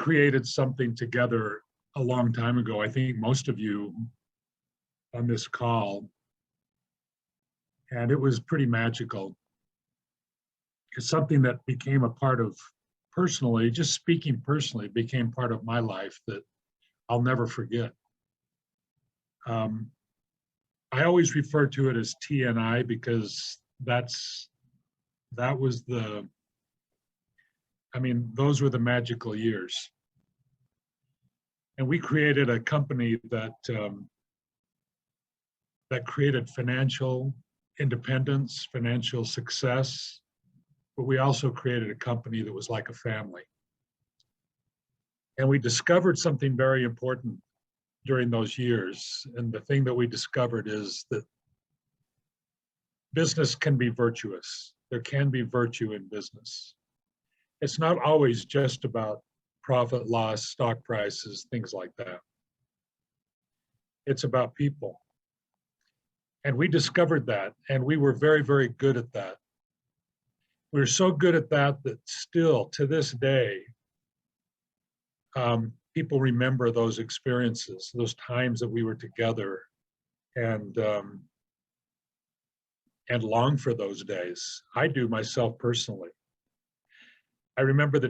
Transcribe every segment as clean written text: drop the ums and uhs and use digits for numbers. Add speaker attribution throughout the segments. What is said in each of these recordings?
Speaker 1: created something together a long time ago. I think most of you on this call, and it was pretty magical. It's something that became a part of, personally, just speaking personally, became part of my life that I'll never forget. I always refer to it as TNI because that was the, I mean, those were the magical years. And we created a company that that created financial independence, financial success, but we also created a company that was like a family. And we discovered something very important during those years. And the thing that we discovered is that business can be virtuous. There can be virtue in business. It's not always just about profit, loss, stock prices, things like that. It's about people. And we discovered that, and we were very, very good at that. We were so good at that that still to this day, people remember those experiences, those times that we were together, and long for those days. I do myself personally. I remember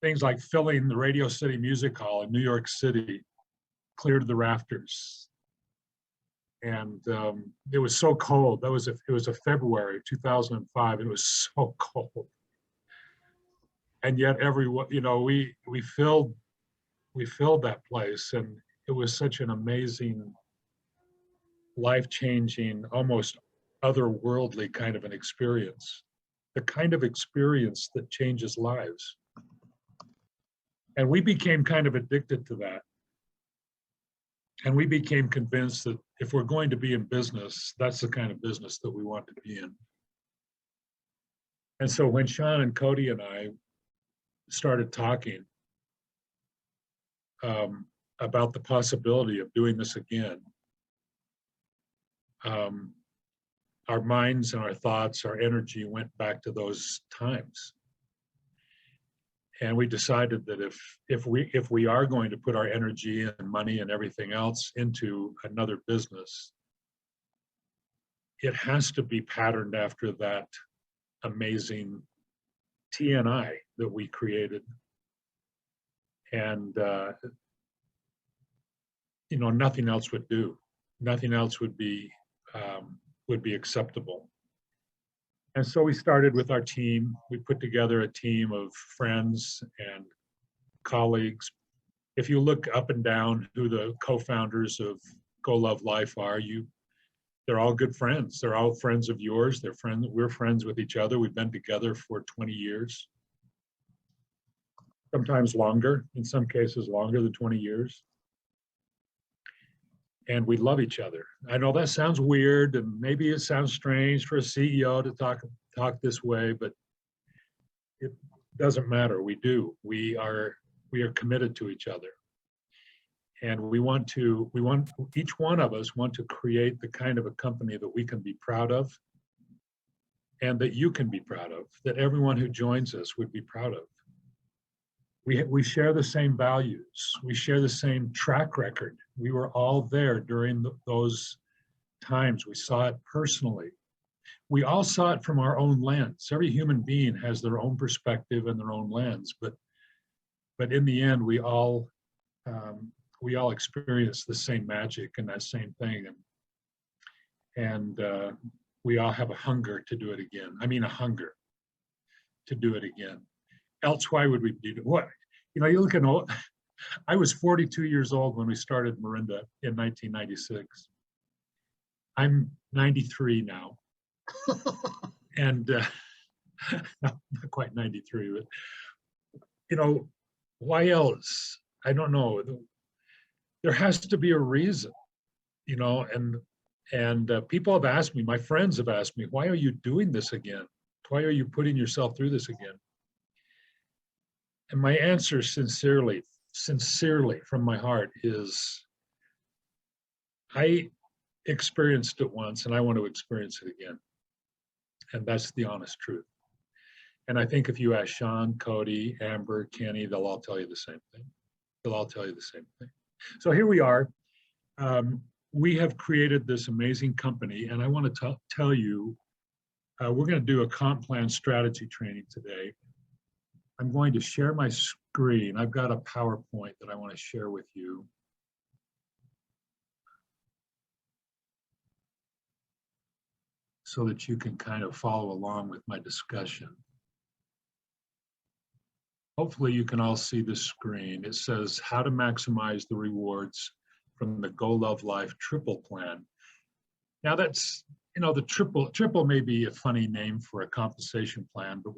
Speaker 1: things like filling the Radio City Music Hall in New York City, clear to the rafters. And it was so cold. It was a February 2005, and it was so cold. And yet we filled that place, and it was such an amazing, life-changing, almost otherworldly kind of an experience. The kind of experience that changes lives. And we became kind of addicted to that. And we became convinced that if we're going to be in business, that's the kind of business that we want to be in. And so when Sean and Cody and I started talking about the possibility of doing this again, our minds and our thoughts, our energy went back to those times. And we decided that if we are going to put our energy and money and everything else into another business, it has to be patterned after that amazing TNI that we created. And nothing else would do. Nothing else would be acceptable. And so we started with our team. We put together a team of friends and colleagues. If you look up and down who the co-founders of Go Love Life are, they're all good friends. They're all friends of yours. We're friends with each other. We've been together for 20 years. Sometimes longer, in some cases longer than 20 years. And we love each other. I know that sounds weird, and maybe it sounds strange for a CEO to talk this way, but it doesn't matter. We do. We are committed to each other, and each one of us want to create the kind of a company that we can be proud of, and that you can be proud of, that everyone who joins us would be proud of. We share the same values. We share the same track record. We were all there during those times. We saw it personally. We all saw it from our own lens. Every human being has their own perspective and their own lens, but in the end, we all experience the same magic and that same thing, and we all have a hunger to do it again. I mean, a hunger to do it again. Else, why would we do it? What? You look at old, I was 42 years old when we started Marinda in 1996. I'm 93 now. And not quite 93, but why else? I don't know. There has to be a reason, and people have asked me, my friends have asked me, why are you doing this again? Why are you putting yourself through this again? And my answer sincerely from my heart is, I experienced it once and I want to experience it again. And that's the honest truth. And I think if you ask Sean, Cody, Amber, Kenny, they'll all tell you the same thing. They'll all tell you the same thing. So here we are. We have created this amazing company, and I want to tell you, we're going to do a comp plan strategy training today. I'm going to share my screen. I've got a PowerPoint that I want to share with you. So that you can kind of follow along with my discussion. Hopefully you can all see the screen. It says how to maximize the rewards from the Go Love Life triple plan. Now that's, the triple may be a funny name for a compensation plan, but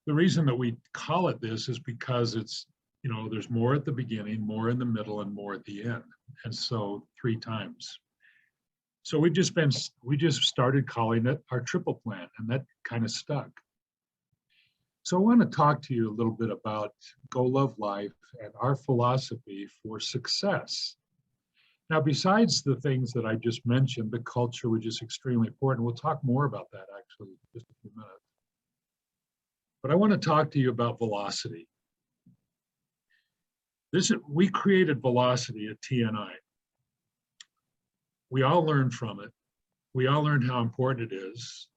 Speaker 1: the reason that we call it this is because it's, there's more at the beginning, more in the middle, and more at the end. And so 3 times. So we just started calling it our triple plan, and that kind of stuck. So I want to talk to you a little bit about Go Love Life and our philosophy for success. Now, besides the things that I just mentioned, the culture, which is extremely important, we'll talk more about that actually in just a few minutes. But I want to talk to you about velocity. We created velocity at TNI. We all learned from it. We all learned how important it is.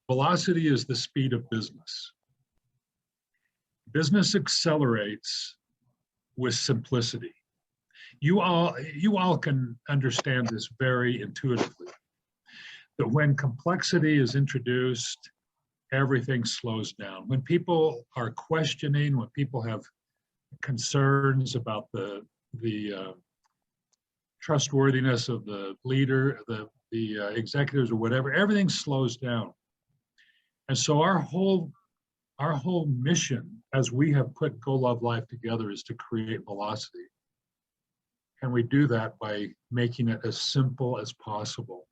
Speaker 1: Velocity is the speed of business. Business accelerates with simplicity. You all can understand this very intuitively, that when complexity is introduced, everything slows down. When people are questioning, when people have concerns about the trustworthiness of the leader, the executives or whatever, everything slows down. And so our whole mission as we have put Go Love Life together is to create velocity. And we do that by making it as simple as possible.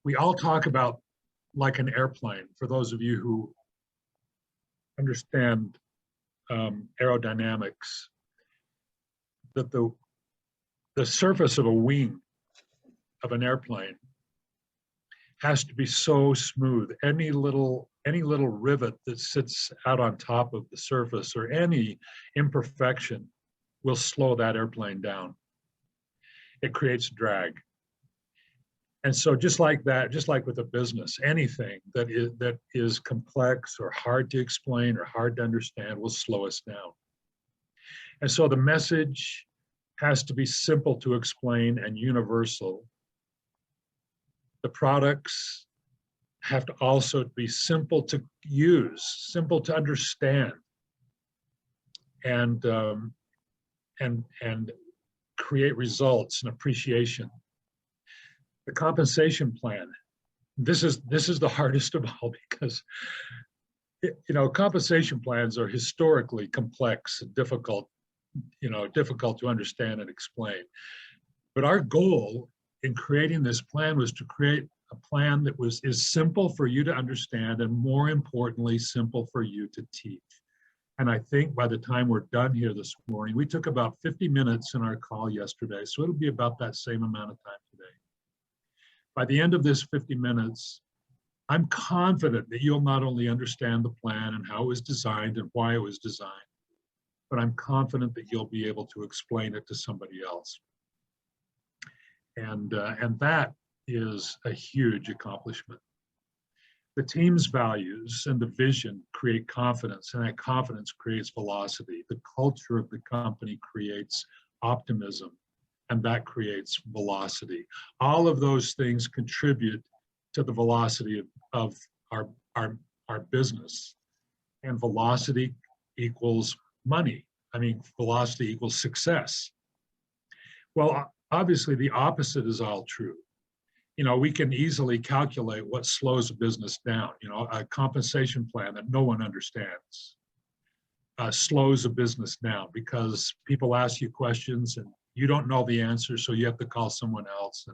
Speaker 1: We all talk about like an airplane, for those of you who understand aerodynamics, that the surface of a wing of an airplane has to be so smooth. Any little rivet that sits out on top of the surface or any imperfection will slow that airplane down. It creates drag. And so just like that, just like with a business, anything that is complex or hard to explain or hard to understand will slow us down. And so the message has to be simple to explain and universal. The products have to also be simple to use, simple to understand, and create results and appreciation. The compensation plan, this is the hardest of all, because compensation plans are historically complex and difficult to understand and explain. But our goal in creating this plan was to create a plan that is simple for you to understand, and more importantly, simple for you to teach. And I think by the time we're done here this morning, we took about 50 minutes in our call yesterday, so it'll be about that same amount of time today. By the end of this 50 minutes, I'm confident that you'll not only understand the plan and how it was designed and why it was designed, but I'm confident that you'll be able to explain it to somebody else. And that is a huge accomplishment. The team's values and the vision create confidence, and that confidence creates velocity. The culture of the company creates optimism, and that creates velocity. All of those things contribute to the velocity of our business. And velocity equals money. Velocity equals success. Well, obviously the opposite is all true. We can easily calculate what slows a business down. A compensation plan that no one understands slows a business down, because people ask you questions and you don't know the answer, so you have to call someone else,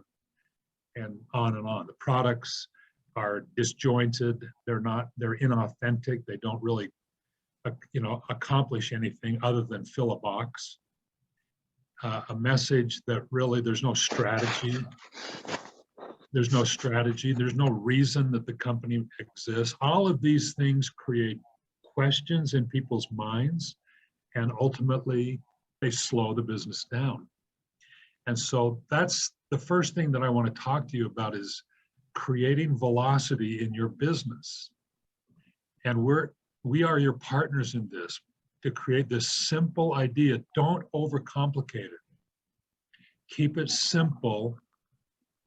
Speaker 1: and on and on. The products are disjointed. They're inauthentic. They don't really, accomplish anything other than fill a box. A message that really, there's no strategy. There's no strategy. There's no reason that the company exists. All of these things create questions in people's minds, and ultimately they slow the business down. And so that's the first thing that I want to talk to you about, is creating velocity in your business. And we are your partners in this, to create this simple idea. Don't overcomplicate it. Keep it simple,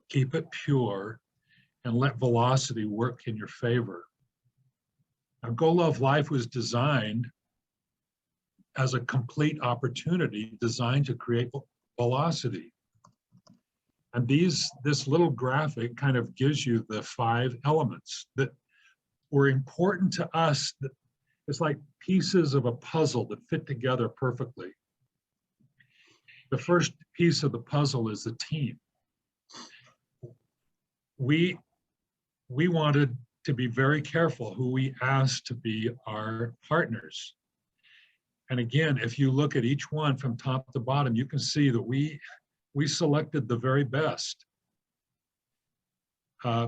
Speaker 1: keep it pure, and let velocity work in your favor. Now, Go Love Life was designed as a complete opportunity, designed to create velocity. And this little graphic kind of gives you the 5 elements that were important to us. That it's like pieces of a puzzle that fit together perfectly. The first piece of the puzzle is the team. We wanted to be very careful who we asked to be our partners. And again, if you look at each one from top to bottom, you can see that we selected the very best.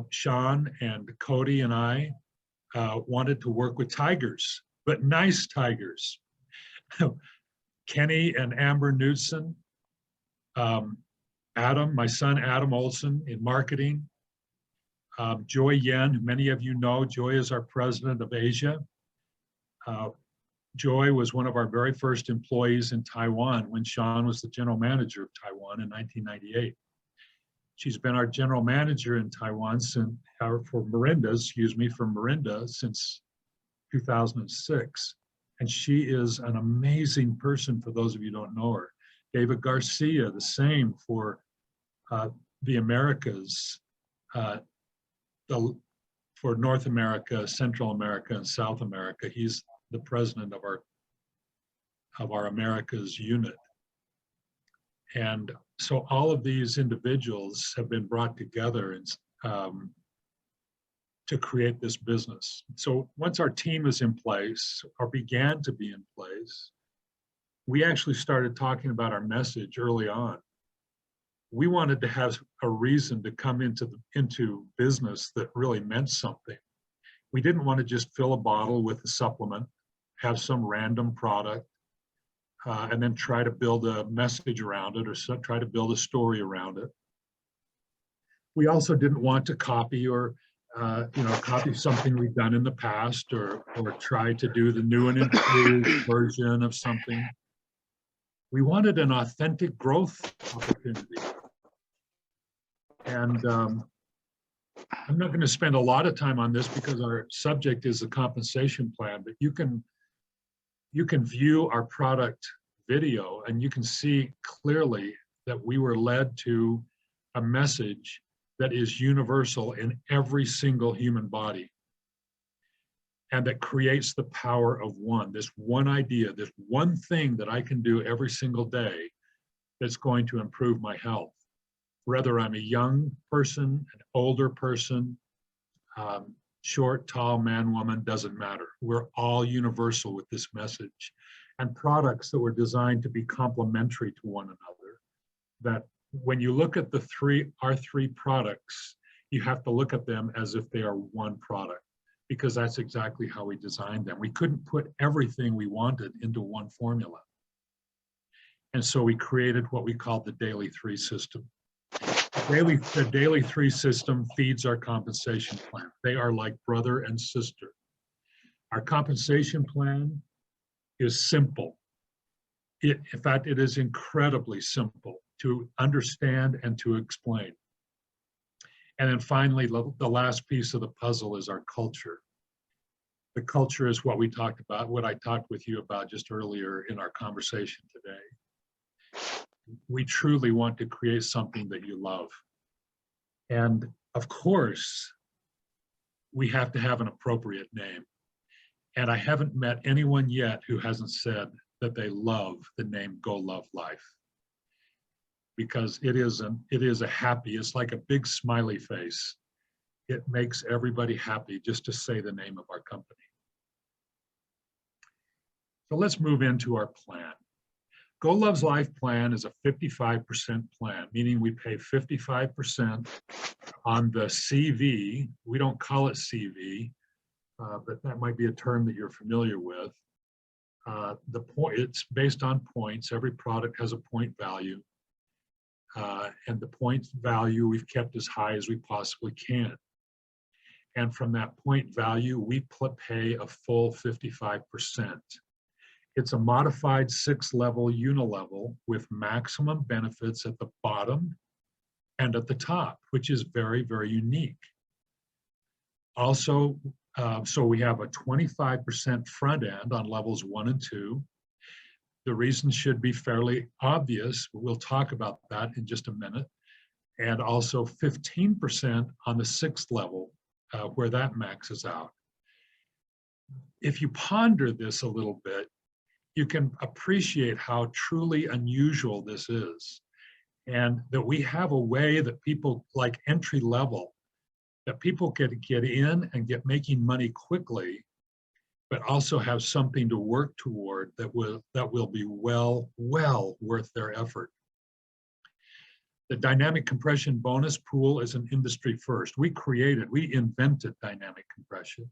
Speaker 1: Sean and Cody and I wanted to work with tigers, but nice tigers. Kenny and Amber Knudsen, Adam, my son Adam Olson in marketing, Joy Yen, who many of you know. Joy is our president of Asia. Joy was one of our very first employees in Taiwan when Sean was the general manager of Taiwan in 1998. She's been our general manager in Taiwan since, for Mirinda since 2006. And she is an amazing person, for those of you who don't know her. David Garcia, the same for the Americas, for North America, Central America, and South America. He's the president of our Americas unit. And so all of these individuals have been brought together to create this business. So once our team is in place, or began to be in place, we actually started talking about our message early on. We wanted to have a reason to come into business that really meant something. We didn't want to just fill a bottle with a supplement, have some random product, and then try to build a message around it, or try to build a story around it. We also didn't want to copy or copy something we've done in the past, or try to do the new and improved version of something. We wanted an authentic growth opportunity. And I'm not going to spend a lot of time on this because our subject is the compensation plan, but you can view our product video and you can see clearly that we were led to a message that is universal in every single human body, and that creates the power of one, this one idea, this one thing that I can do every single day that's going to improve my health. Whether I'm a young person, an older person, short, tall, man, woman, doesn't matter. We're all universal with this message. And products that were designed to be complementary to one another, that when you look at our three products, you have to look at them as if they are one product, because that's exactly how we designed them. We couldn't put everything we wanted into one formula. And so we created what we called the Daily 3 system. The Daily 3 system feeds our compensation plan. They are like brother and sister. Our compensation plan is simple. In fact, it is incredibly simple to understand and to explain. And then finally, the last piece of the puzzle is our culture. The culture is what we talked about, what I talked with you about just earlier in our conversation today. We truly want to create something that you love. And of course, we have to have an appropriate name. And I haven't met anyone yet who hasn't said that they love the name Go Love Life. Because it is a happy, it's like a big smiley face. It makes everybody happy just to say the name of our company. So let's move into our plan. Go Love's Life plan is a 55% plan, meaning we pay 55% on the CV. We don't call it CV, but that might be a term that you're familiar with. It's based on points. Every product has a point value. And the point value we've kept as high as we possibly can. And from that point value, we pay a full 55%. It's a modified 6-level unilevel with maximum benefits at the bottom and at the top, which is very, very unique. Also, so we have a 25% front end on levels 1 and 2. The reason should be fairly obvious. We'll talk about that in just a minute. And also 15% on the 6th level, where that maxes out. If you ponder this a little bit, you can appreciate how truly unusual this is. And that we have a way that people like entry level, that people can get in and get making money quickly, but also have something to work toward that will be well worth their effort. The dynamic compression bonus pool is an industry first. We invented dynamic compression,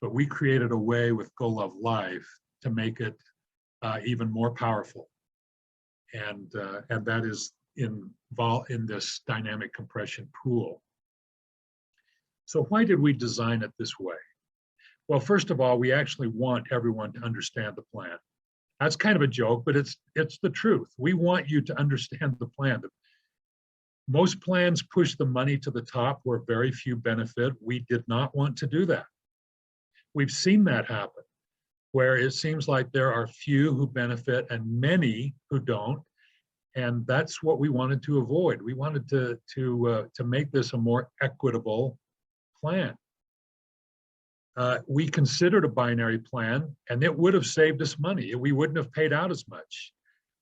Speaker 1: but we created a way with Go Love Life to make it even more powerful. And that is involved in this dynamic compression pool. So why did we design it this way? Well, first of all, we actually want everyone to understand the plan. That's kind of a joke, but it's the truth. We want you to understand the plan. Most plans push the money to the top where very few benefit. We did not want to do that. We've seen that happen, where it seems like there are few who benefit and many who don't. And that's what we wanted to avoid. We wanted to make this a more equitable plan. We considered a binary plan, and it would have saved us money. We wouldn't have paid out as much.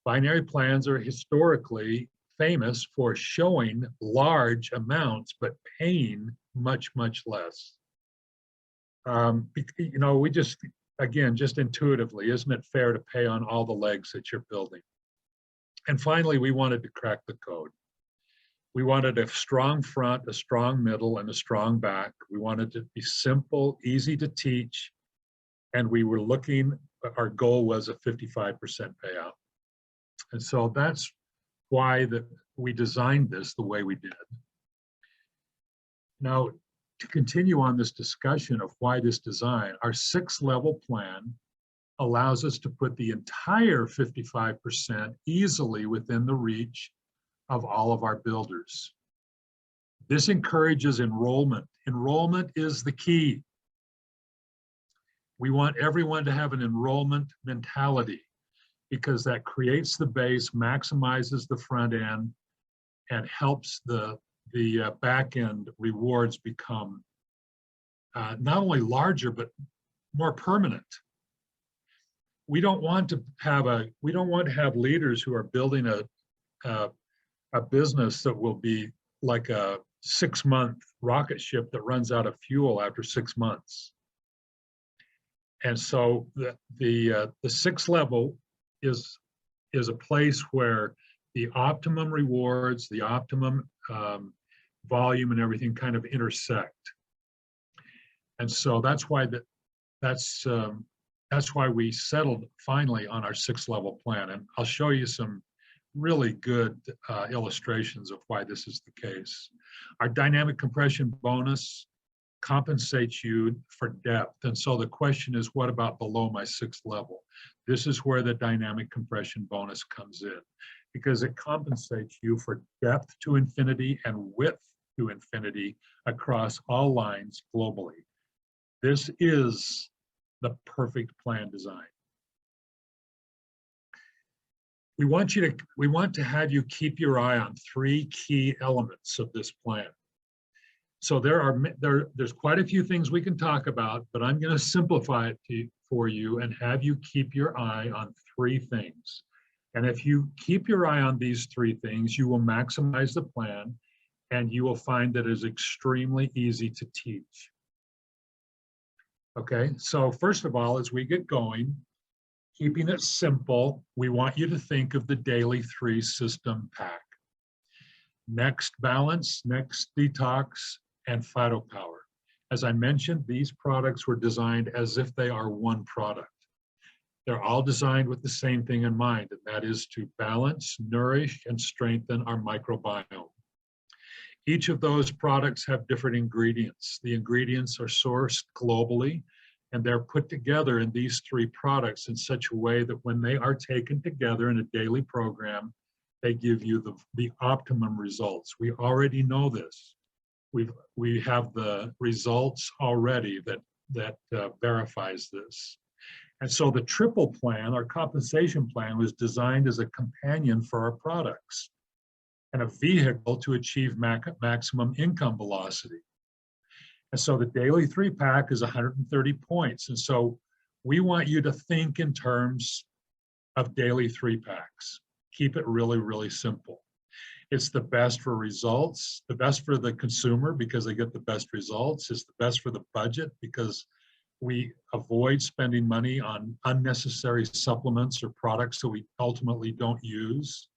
Speaker 1: Binary plans are historically famous for showing large amounts, but paying much, much less. We just, again, just intuitively, isn't it fair to pay on all the legs that you're building? And finally, we wanted to crack the code. We wanted a strong front, a strong middle, and a strong back. We wanted to be simple, easy to teach, and our goal was a 55% payout. And so that's why we designed this the way we did. Now, to continue on this discussion of why this design, our 6-level plan allows us to put the entire 55% easily within the reach of all of our builders. This encourages enrollment. Enrollment is the key. We want everyone to have an enrollment mentality because that creates the base, maximizes the front end, and helps the back end rewards become not only larger, but more permanent. We don't want to have leaders who are building a business that will be like a 6-month rocket ship that runs out of fuel after 6 months. And so the 6th level is a place where the optimum rewards, the optimum volume and everything kind of intersect. And so that's why we settled finally on our 6-level plan. And I'll show you some really good illustrations of why this is the case. Our dynamic compression bonus compensates you for depth. And so the question is, what about below my 6th level? This is where the dynamic compression bonus comes in, because it compensates you for depth to infinity and width to infinity across all lines globally. This is the perfect plan design. We want to have you keep your eye on 3 key elements of this plan. So there's quite a few things we can talk about, but I'm going to simplify it for you and have you keep your eye on 3 things. And if you keep your eye on these 3 things, you will maximize the plan and you will find that it is extremely easy to teach. Okay, so first of all, as we get going, Keeping it simple, we want you to think of the Daily 3 system pack. Next Balance, Next Detox, and PhytoPower. As I mentioned, these products were designed as if they are one product. They're all designed with the same thing in mind, and that is to balance, nourish, and strengthen our microbiome. Each of those products have different ingredients. The ingredients are sourced globally, and they're put together in these 3 products in such a way that when they are taken together in a daily program, they give you the optimum results. We already know this. We have the results already that verifies this. And so the triple plan, our compensation plan, was designed as a companion for our products and a vehicle to achieve maximum income velocity. And so the Daily 3 pack is 130 points. And so we want you to think in terms of Daily 3 packs. Keep it really, really simple. It's the best for results, the best for the consumer because they get the best results. It's the best for the budget because we avoid spending money on unnecessary supplements or products that we ultimately don't use,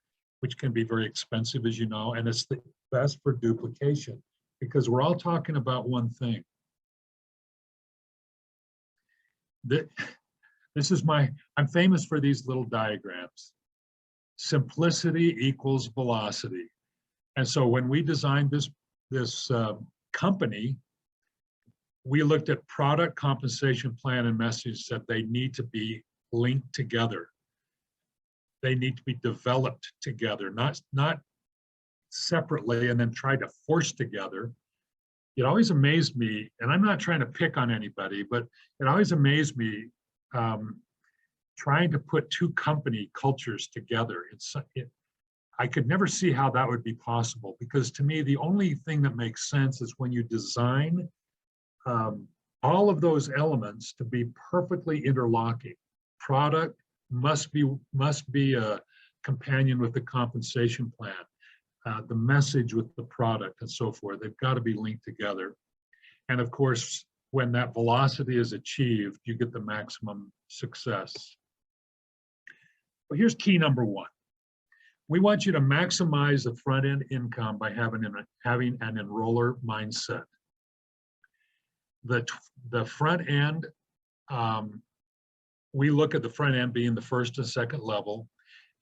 Speaker 1: which can be very expensive, as you know, and it's the best for duplication because we're all talking about one thing. This is I'm famous for these little diagrams. Simplicity equals velocity. And so when we designed this company, we looked at product, compensation plan, and message that they need to be linked together. They need to be developed together, not separately and then try to force together. It always amazed me, and I'm not trying to pick on anybody, but it always amazed me trying to put 2 company cultures together. I could never see how that would be possible because to me, the only thing that makes sense is when you design all of those elements to be perfectly interlocking. Product must be a companion with the compensation plan, the message with the product and so forth. They've got to be linked together. And of course, when that velocity is achieved, you get the maximum success. But here's key number 1. We want you to maximize the front-end income by having an enroller mindset. The front end, we look at the front end being the first and second level,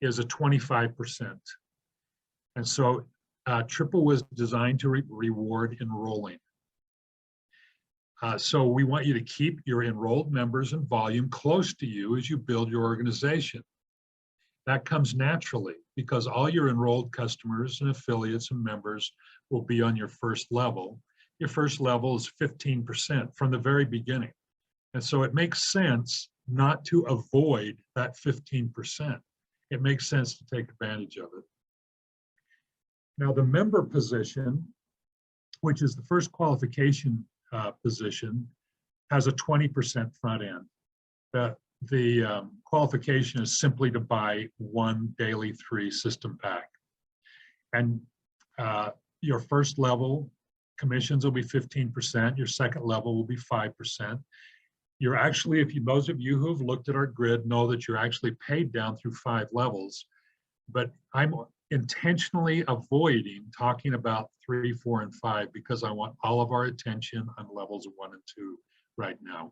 Speaker 1: is a 25%. And so Triple was designed to reward enrolling. So we want you to keep your enrolled members and volume close to you as you build your organization. That comes naturally because all your enrolled customers and affiliates and members will be on your first level. Your first level is 15% from the very beginning. And so it makes sense not to avoid that 15%. It makes sense to take advantage of it. Now the member position, which is the first qualification position, has a 20% front end. The qualification is simply to buy 1 Daily 3 system pack. And your first level commissions will be 15%. Your second level will be 5%. You're actually, those of you who have looked at our grid know that you're actually paid down through 5 levels. But I'm intentionally avoiding talking about 3, 4, and 5 because I want all of our attention on levels 1 and 2 right now.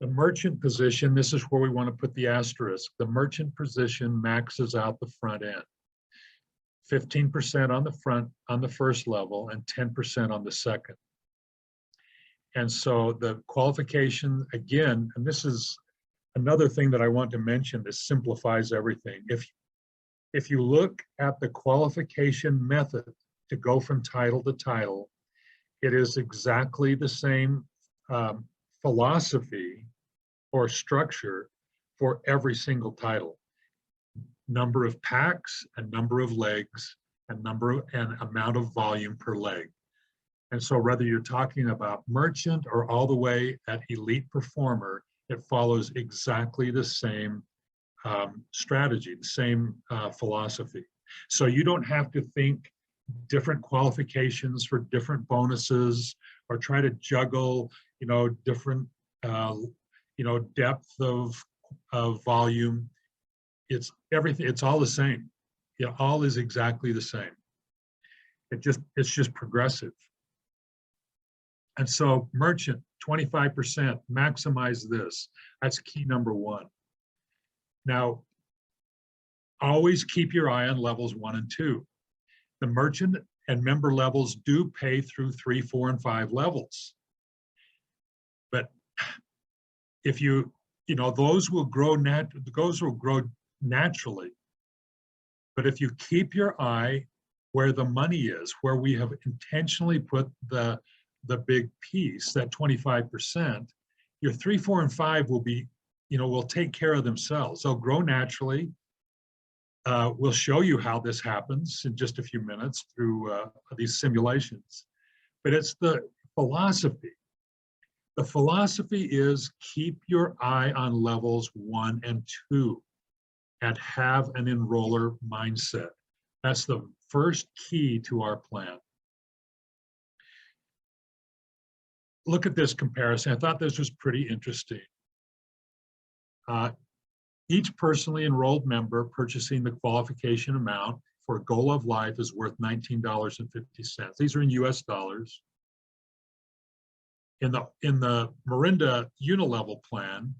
Speaker 1: The merchant position, this is where we want to put the asterisk. The merchant position maxes out the front end. 15% on the first level and 10% on the second. And so the qualification, again, and this is another thing that I want to mention that simplifies everything. If you look at the qualification method to go from title to title, it is exactly the same philosophy or structure for every single title. Number of packs and number of legs and amount of volume per leg. And so whether you're talking about merchant or all the way at elite performer, it follows exactly the same strategy, the same philosophy. So you don't have to think different qualifications for different bonuses or try to juggle, different depth of volume. It's everything. It's all the same. All is exactly the same. It's just progressive. And so merchant, 25%, maximize this. That's key number one. Now, always keep your eye on levels 1 and 2. The merchant and member levels do pay through 3, 4, and 5 levels. But if those will grow naturally. But if you keep your eye where the money is, where we have intentionally put the big piece, that 25%, your 3, 4, and 5 will take care of themselves. They'll grow naturally. We'll show you how this happens in just a few minutes through these simulations. But it's the philosophy. The philosophy is keep your eye on levels 1 and 2 and have an enroller mindset. That's the first key to our plan. Look at this comparison. I thought this was pretty interesting. Each personally enrolled member purchasing the qualification amount for Goal of Life is worth $19.50. These are in US dollars. In the Morinda Unilevel plan,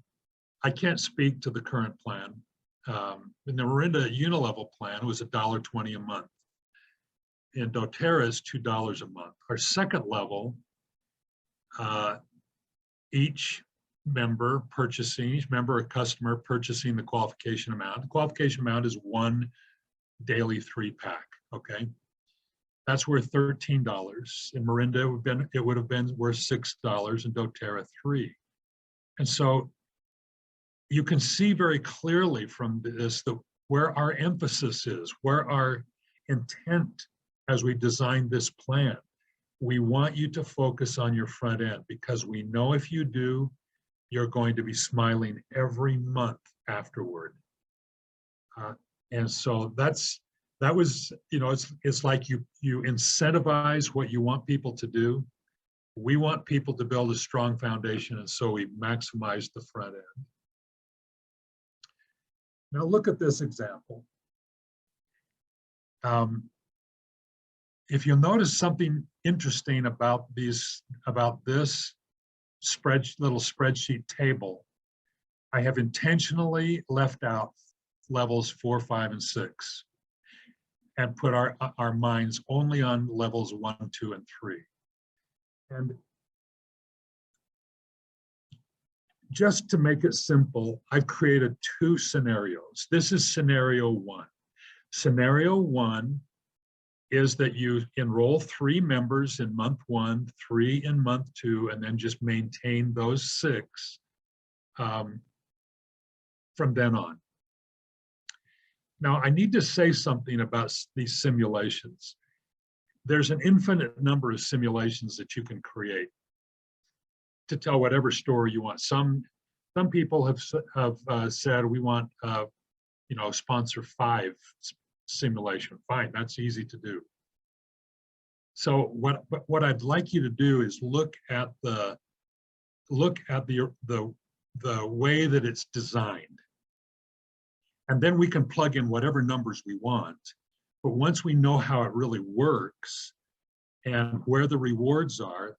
Speaker 1: I can't speak to the current plan. In the Morinda Unilevel plan, it was $1.20 a month. In doTERRA is $2 a month. Our second level, each member or customer purchasing the qualification amount. The qualification amount is 1 daily 3-pack, okay? That's worth $13. In Morinda, it would have been worth $6, and doTERRA $3. And so you can see very clearly from this where our emphasis is, where our intent as we design this plan. We want you to focus on your front end, because we know if you do, you're going to be smiling every month afterward. And so that was, it's like you incentivize what you want people to do. We want people to build a strong foundation, and so we maximize the front end. Now look at this example. If you'll notice something interesting about this little spreadsheet table, I have intentionally left out levels 4, 5, and 6 and put our minds only on levels 1, 2, and 3. And just to make it simple, I've created 2 scenarios. This is scenario 1. Scenario 1 is that you enroll 3 members in month 1, 3 in month 2, and then just maintain those 6 from then on. Now, I need to say something about these simulations. There's an infinite number of simulations that you can create to tell whatever story you want. Some people have said we want sponsor 5 simulation. Fine, that's easy to do. So what I'd like you to do is look at the way that it's designed, and then we can plug in whatever numbers we want. But once we know how it really works and where the rewards are,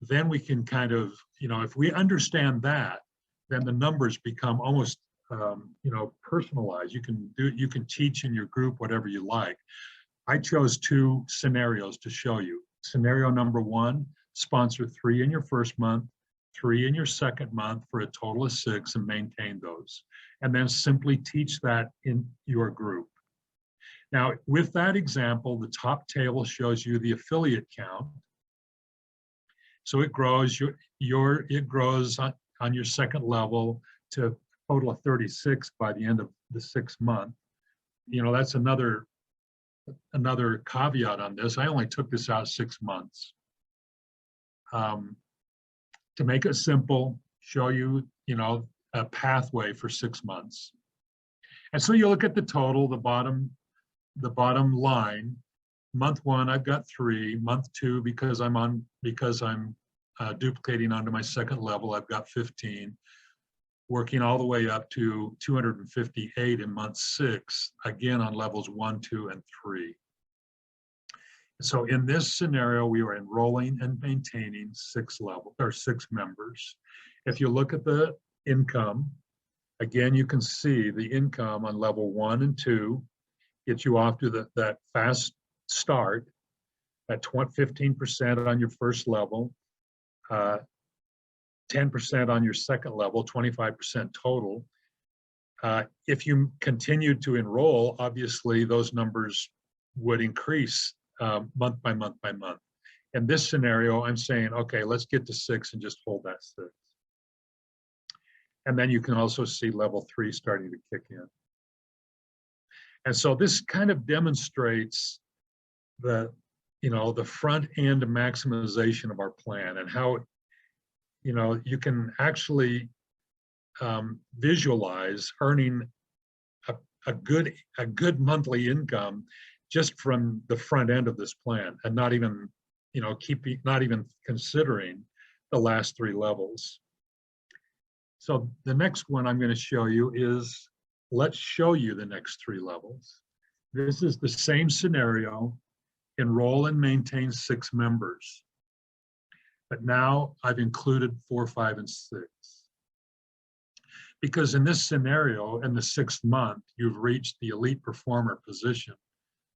Speaker 1: then we can kind of, if we understand that, then the numbers become almost personalized. You can teach in your group whatever you like. I chose 2 scenarios to show you. Scenario number 1, sponsor 3 in your first month, 3 in your second month for a total of 6, and maintain those. And then simply teach that in your group. Now, with that example, the top table shows you the affiliate count. So it grows. It grows on your second level to a total of 36 by the end of the 6th month. That's another caveat on this. I only took this out 6 months. To make it simple, show you, a pathway for 6 months. And so you look at the total, the bottom line. Month 1, I've got 3. Month 2, because I'm duplicating onto my second level, I've got 15. working all the way up to 258 in month 6, again on levels 1, 2, and 3. So in this scenario, we are enrolling and maintaining 6 members. If you look at the income, again, you can see the income on level 1 and 2 gets you off to that fast start at 15% on your first level, 10% on your second level, 25% total. If you continued to enroll, obviously those numbers would increase month by month by month. In this scenario, I'm saying, okay, let's get to 6 and just hold that 6. And then you can also see level 3 starting to kick in. And so this kind of demonstrates the front end maximization of our plan and how, you can actually visualize earning a good monthly income just from the front end of this plan, and not even considering the last 3 levels. So the next one I'm going to show you is, let's show you the next 3 levels. This is the same scenario, enroll and maintain 6 members. But now I've included 4, 5, and 6. Because in this scenario, in the 6th month, you've reached the elite performer position,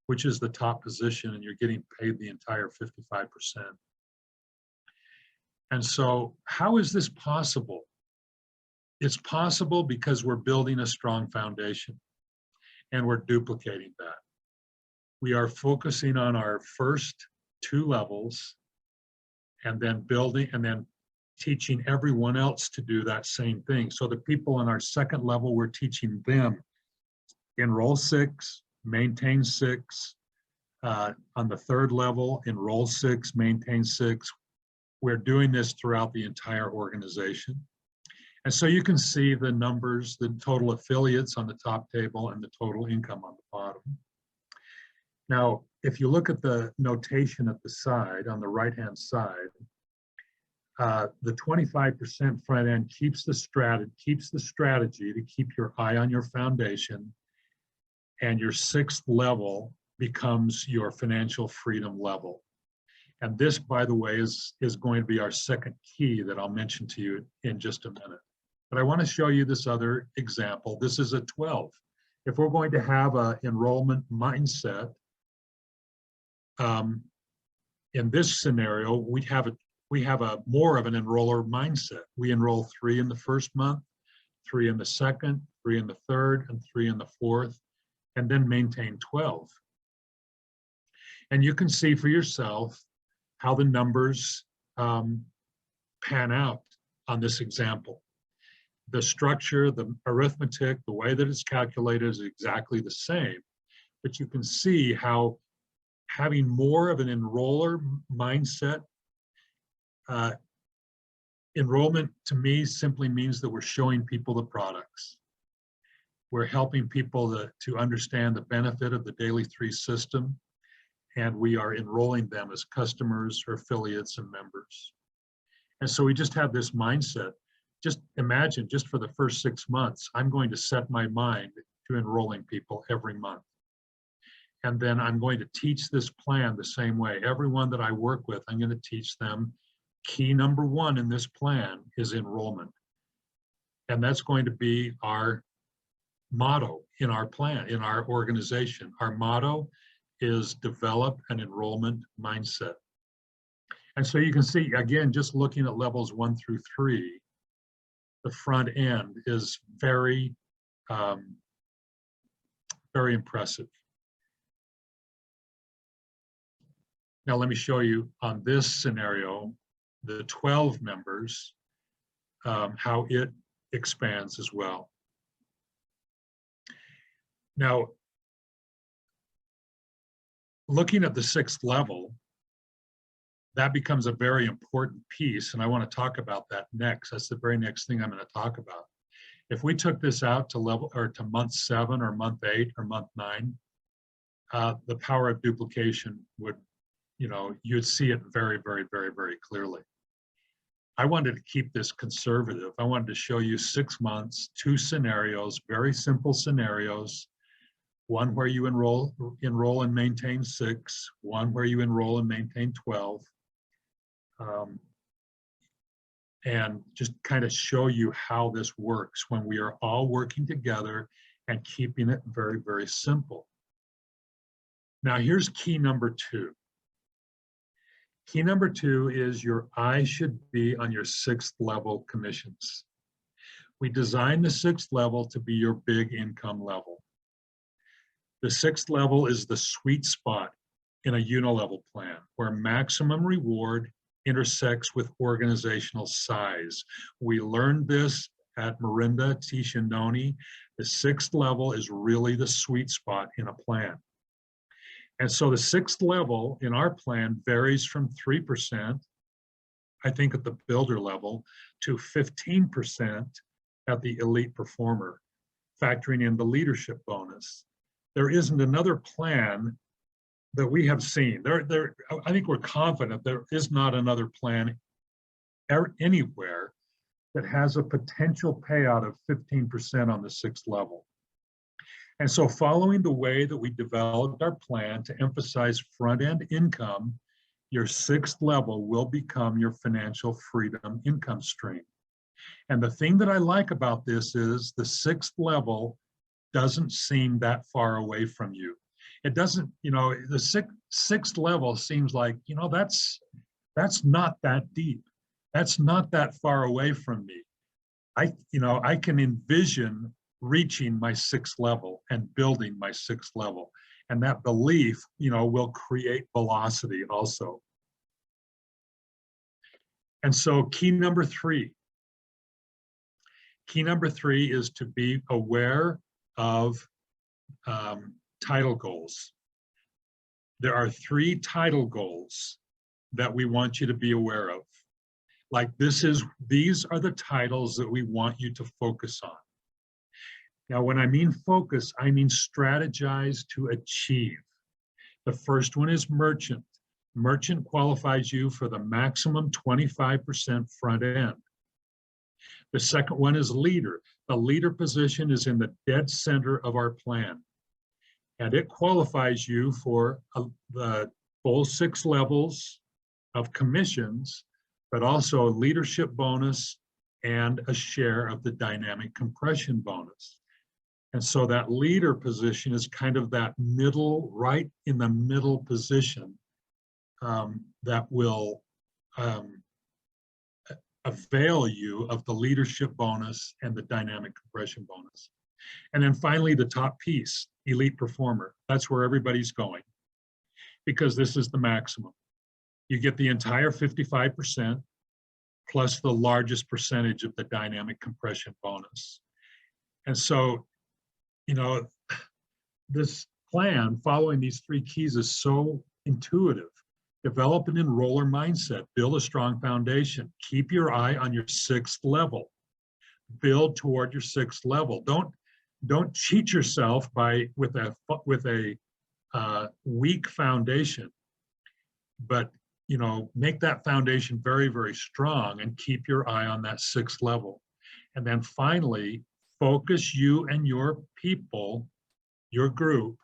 Speaker 1: which is the top position, and you're getting paid the entire 55%. And so how is this possible? It's possible because we're building a strong foundation, and we're duplicating that. We are focusing on our first 2 levels, and then building and then teaching everyone else to do that same thing. So the people on our second level, we're teaching them enroll 6, maintain 6. On the 3rd level, enroll 6, maintain 6. We're doing this throughout the entire organization. And so you can see the numbers, the total affiliates on the top table and the total income on the bottom. Now, if you look at the notation at the side, on the right-hand side, the 25% front end keeps the strategy to keep your eye on your foundation, and your 6th level becomes your financial freedom level. And this, by the way, is going to be our second key that I'll mention to you in just a minute. But I want to show you this other example. This is a 12. If we're going to have an enrollment mindset, in this scenario, we have a more of an enroller mindset. We enroll 3 in the first month, 3 in the second, 3 in the third, and 3 in the fourth, and then maintain 12. And you can see for yourself how the numbers pan out on this example. The structure, the arithmetic, the way that it's calculated is exactly the same, but you can see how having more of an enroller mindset, enrollment to me simply means that we're showing people the products. We're helping people to understand the benefit of the Daily 3 system, and we are enrolling them as customers or affiliates and members. And so we just have this mindset. Just imagine, just for the first 6 months, I'm going to set my mind to enrolling people every month. And then I'm going to teach this plan the same way. Everyone that I work with, I'm going to teach them key number 1 in this plan is enrollment. And that's going to be our motto in our plan, in our organization. Our motto is develop an enrollment mindset. And so you can see, again, just looking at levels 1 through 3, the front end is very, very impressive. Now let me show you on this scenario, the 12 members, how it expands as well. Now, looking at the 6th level, that becomes a very important piece, and I want to talk about that next. That's the very next thing I'm going to talk about. If we took this out to level or to month 7 or month 8 or month 9, the power of duplication would, you'd see it very, very, very, very clearly. I wanted to keep this conservative. I wanted to show you 6 months, 2 scenarios, very simple scenarios. One where you enroll and maintain 6, one where you enroll and maintain 12. And just kind of show you how this works when we are all working together and keeping it very, very simple. Now here's key number 2. Key number 2 is your eye should be on your 6th level commissions. We designed the 6th level to be your big income level. The 6th level is the sweet spot in a unilevel plan where maximum reward intersects with organizational size. We learned this at Marinda Tishanoni. The 6th level is really the sweet spot in a plan. And so the 6th level in our plan varies from 3%, I think at the builder level, to 15% at the elite performer, factoring in the leadership bonus. There isn't another plan that we have seen. I think we're confident there is not another plan anywhere that has a potential payout of 15% on the 6th level. And so following the way that we developed our plan to emphasize front-end income, your 6th level will become your financial freedom income stream. And the thing that I like about this is the 6th level doesn't seem that far away from you. It doesn't, the 6th level seems like, that's not that deep. That's not that far away from me. I can envision reaching my 6th level and building my 6th level. And that belief, will create velocity also. And so key number 3. Key number 3 is to be aware of title goals. There are 3 title goals that we want you to be aware of. Like these are the titles that we want you to focus on. Now, when I mean focus, I mean strategize to achieve. The first one is merchant. Merchant qualifies you for the maximum 25% front end. The second one is leader. The leader position is in the dead center of our plan. And it qualifies you for the full 6 levels of commissions, but also a leadership bonus and a share of the dynamic compression bonus. And so that leader position is kind of that middle, right in the middle position that will avail you of the leadership bonus and the dynamic compression bonus. And then finally, the top piece, elite performer. That's where everybody's going because this is the maximum. You get the entire 55% plus the largest percentage of the dynamic compression bonus. And so, this plan following these 3 keys is so intuitive. Develop an enroller mindset, build a strong foundation, keep your eye on your 6th level, build toward your 6th level. Don't cheat yourself with a weak foundation, but make that foundation very, very strong and keep your eye on that 6th level. And then finally, focus you and your people, your group,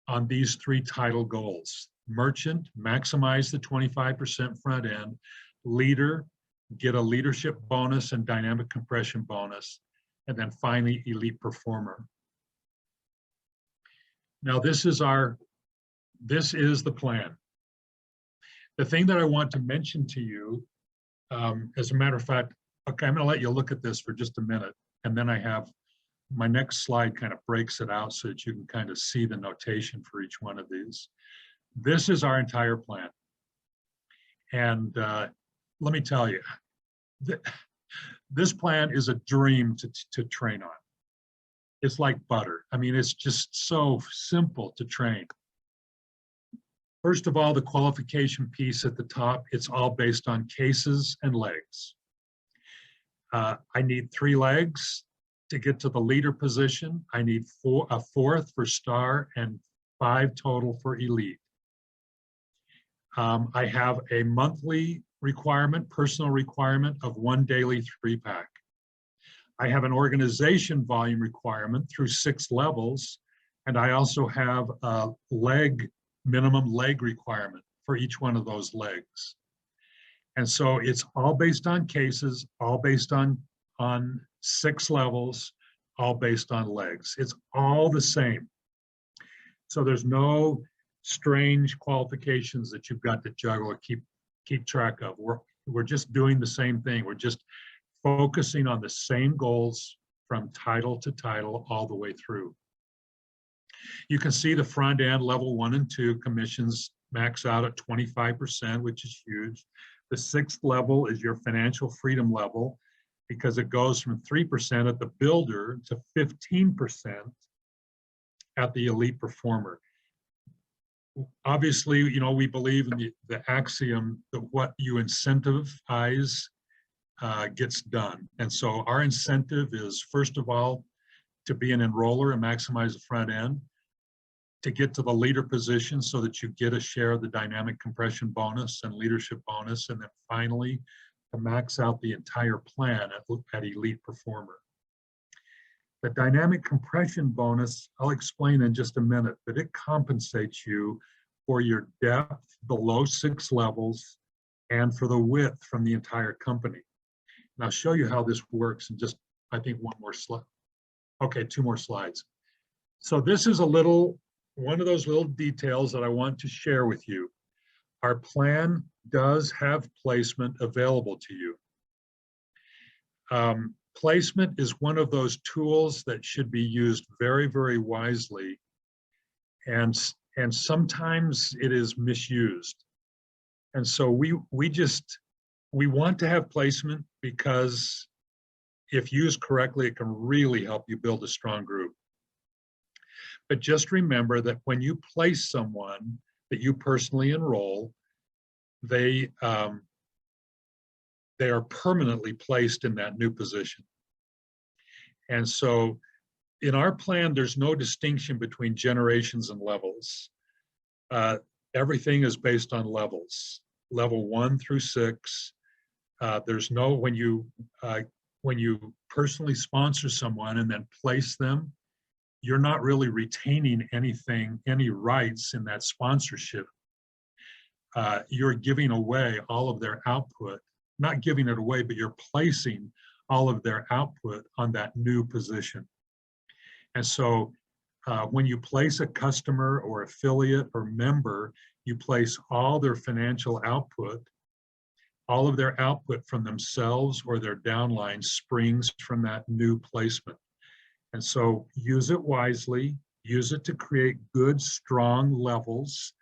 Speaker 1: on these 3 title goals. Merchant, maximize the 25% front end. Leader, get a leadership bonus and dynamic compression bonus. And then finally, elite performer. Now this is the plan. The thing that I want to mention to you, as a matter of fact, okay, I'm gonna let you look at this for just a minute. And then I have my next slide kind of breaks it out so that you can kind of see the notation for each one of these. This is our entire plan. And let me tell you, this plan is a dream to train on. It's like butter. I mean, it's just so simple to train. First of all, the qualification piece at the top, it's all based on cases and legs. I need 3 legs to get to the leader position. I need a 4th for star and 5 total for elite. I have a monthly requirement, personal requirement of 1 daily 3-pack. I have an organization volume requirement through 6 levels, and I also have a minimum leg requirement for each one of those legs. And so it's all based on cases, all based on 6 levels, all based on legs. It's all the same. So there's no strange qualifications that you've got to juggle or keep track of. We're just doing the same thing. We're just focusing on the same goals from title to title all the way through. You can see the front end level 1 and 2 commissions max out at 25%, which is huge. The 6th level is your financial freedom level, because it goes from 3% at the builder to 15% at the elite performer. Obviously, you know, we believe in the axiom that what you incentivize gets done. And so our incentive is, first of all, to be an enroller and maximize the front end, to get to the leader position so that you get a share of the dynamic compression bonus and leadership bonus, and then finally to max out the entire plan at elite performer. The dynamic compression bonus, I'll explain in just a minute, but it compensates you for your depth below 6 levels and for the width from the entire company. And I'll show you how this works in just, I think, 1 more slide. Okay, 2 more slides. So this is one of those little details that I want to share with you. Our plan does have placement available to you. Placement is one of those tools that should be used very, very wisely, and sometimes it is misused. And so we want to have placement, because if used correctly, it can really help you build a strong group. But just remember that when you place someone that you personally enroll, they are permanently placed in that new position. And so in our plan, there's no distinction between generations and levels. Everything is based on levels, level 1 through 6. There's no, when you personally sponsor someone and then place them, you're not really retaining any rights in that sponsorship. You're giving away all of their output, not giving it away, but you're placing all of their output on that new position. And so when you place a customer or affiliate or member, you place all their financial output, all of their output from themselves or their downline springs from that new placement. And so use it wisely, use it to create good, strong levels,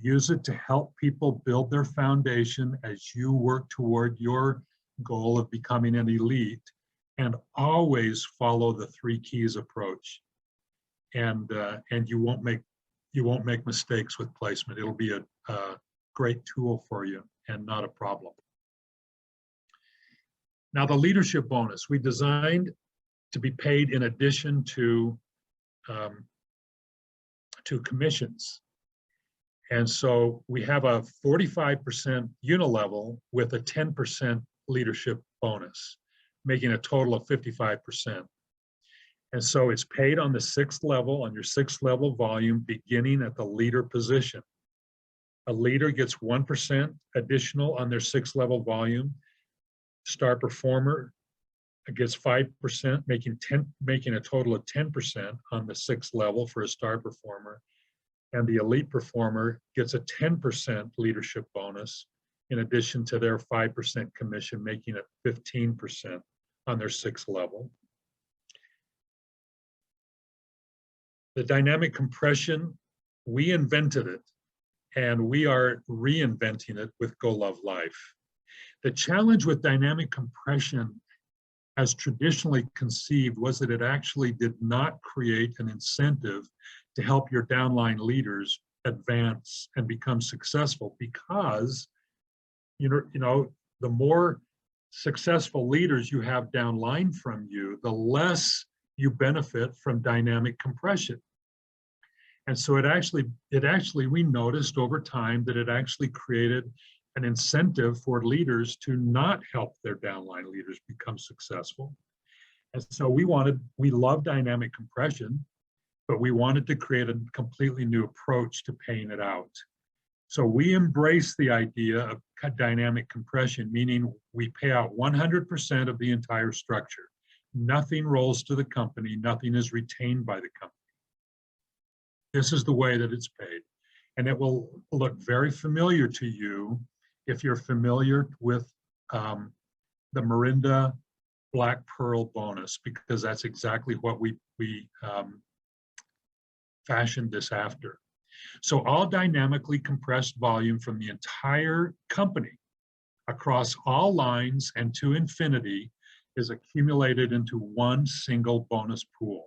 Speaker 1: use it to help people build their foundation as you work toward your goal of becoming an elite, and always follow the 3 keys approach. And you won't make mistakes with placement. It'll be a great tool for you and not a problem. Now, the leadership bonus we designed to be paid in addition to commissions. And so we have a 45% unilevel with a 10% leadership bonus, making a total of 55%. And so it's paid on the 6th level, on your 6th level volume, beginning at the leader position. A leader gets 1% additional on their 6th level volume. Star performer gets 5%, making a total of 10% on the 6th level for a star performer. And the elite performer gets a 10% leadership bonus in addition to their 5% commission, making it 15% on their 6th level. The dynamic compression, we invented it, and we are reinventing it with Go Love Life. The challenge with dynamic compression, as traditionally conceived, was that it actually did not create an incentive to help your downline leaders advance and become successful, because you know the more successful leaders you have downline from you, the less you benefit from dynamic compression. And so it actually we noticed over time that it actually created an incentive for leaders to not help their downline leaders become successful. And so we love dynamic compression, but we wanted to create a completely new approach to paying it out. So we embrace the idea of dynamic compression, meaning we pay out 100% of the entire structure. Nothing rolls to the company, nothing is retained by the company. This is the way that it's paid. And it will look very familiar to you if you're familiar with the Marinda Black Pearl bonus, because that's exactly what we fashioned this after. So all dynamically compressed volume from the entire company across all lines and to infinity is accumulated into one single bonus pool.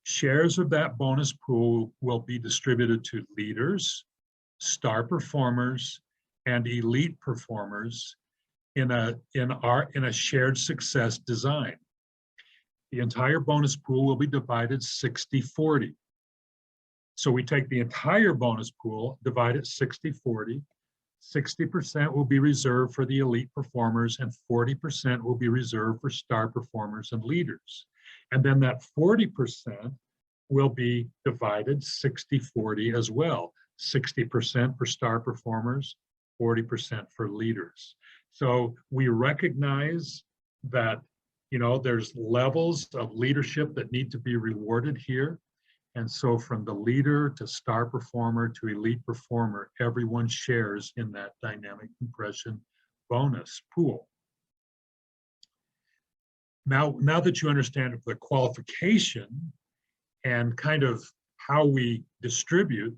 Speaker 1: Shares of that bonus pool will be distributed to leaders, star performers, and elite performers in a shared success design. The entire bonus pool will be divided 60-40. So we take the entire bonus pool, divide it 60-40. 60% will be reserved for the elite performers and 40% will be reserved for star performers and leaders. And then that 40% will be divided 60-40 as well. 60% for star performers, 40% for leaders. So we recognize that, you know, there's levels of leadership that need to be rewarded here. And so from the leader to star performer to elite performer, everyone shares in that dynamic compression bonus pool. Now that you understand the qualification and kind of how we distribute,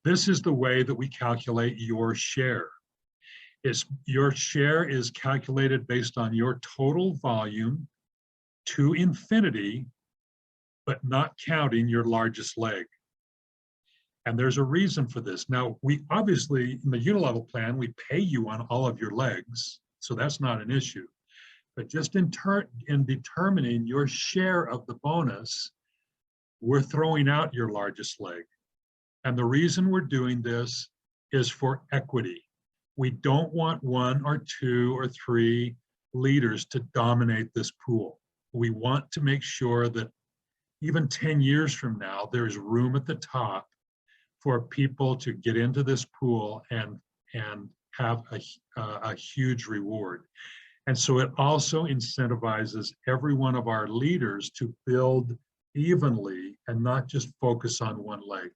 Speaker 1: this is the way that we calculate your share. Your share is calculated based on your total volume to infinity, but not counting your largest leg. And there's a reason for this. Now, we obviously, in the unilevel plan, we pay you on all of your legs, so that's not an issue. But just in determining your share of the bonus, we're throwing out your largest leg. And the reason we're doing this is for equity. We don't want 1 or 2 or 3 leaders to dominate this pool. We want to make sure that even 10 years from now, there's room at the top for people to get into this pool and have a huge reward. And so it also incentivizes every one of our leaders to build evenly and not just focus on one leg.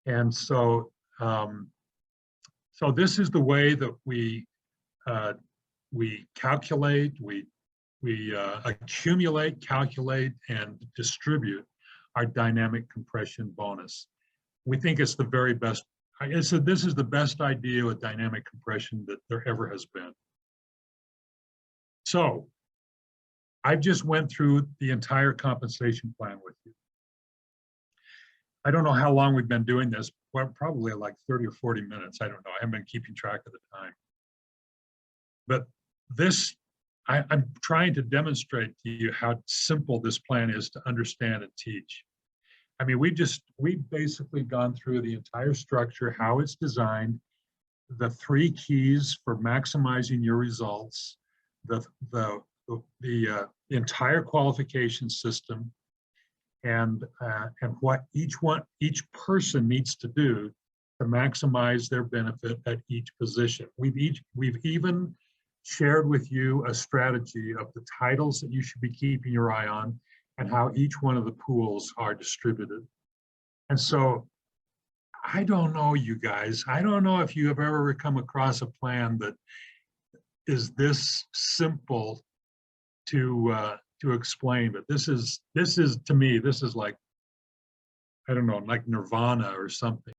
Speaker 1: And so, so this is the way that we calculate, we accumulate, calculate, and distribute our dynamic compression bonus. We think it's the very best. This is the best idea with dynamic compression that there ever has been. So I just went through the entire compensation plan with you. I don't know how long we've been doing this. Well, probably like 30 or 40 minutes. I don't know. I haven't been keeping track of the time. But this, I'm trying to demonstrate to you how simple this plan is to understand and teach. I mean, we've basically gone through the entire structure, how it's designed, the 3 keys for maximizing your results, the entire qualification system, and what each person needs to do to maximize their benefit at each position. We've even shared with you a strategy of the titles that you should be keeping your eye on and how each one of the pools are distributed. And so I don't know, you guys, I don't know if you have ever come across a plan that is this simple to explain, but this is to me, this is like, I don't know, like nirvana or something.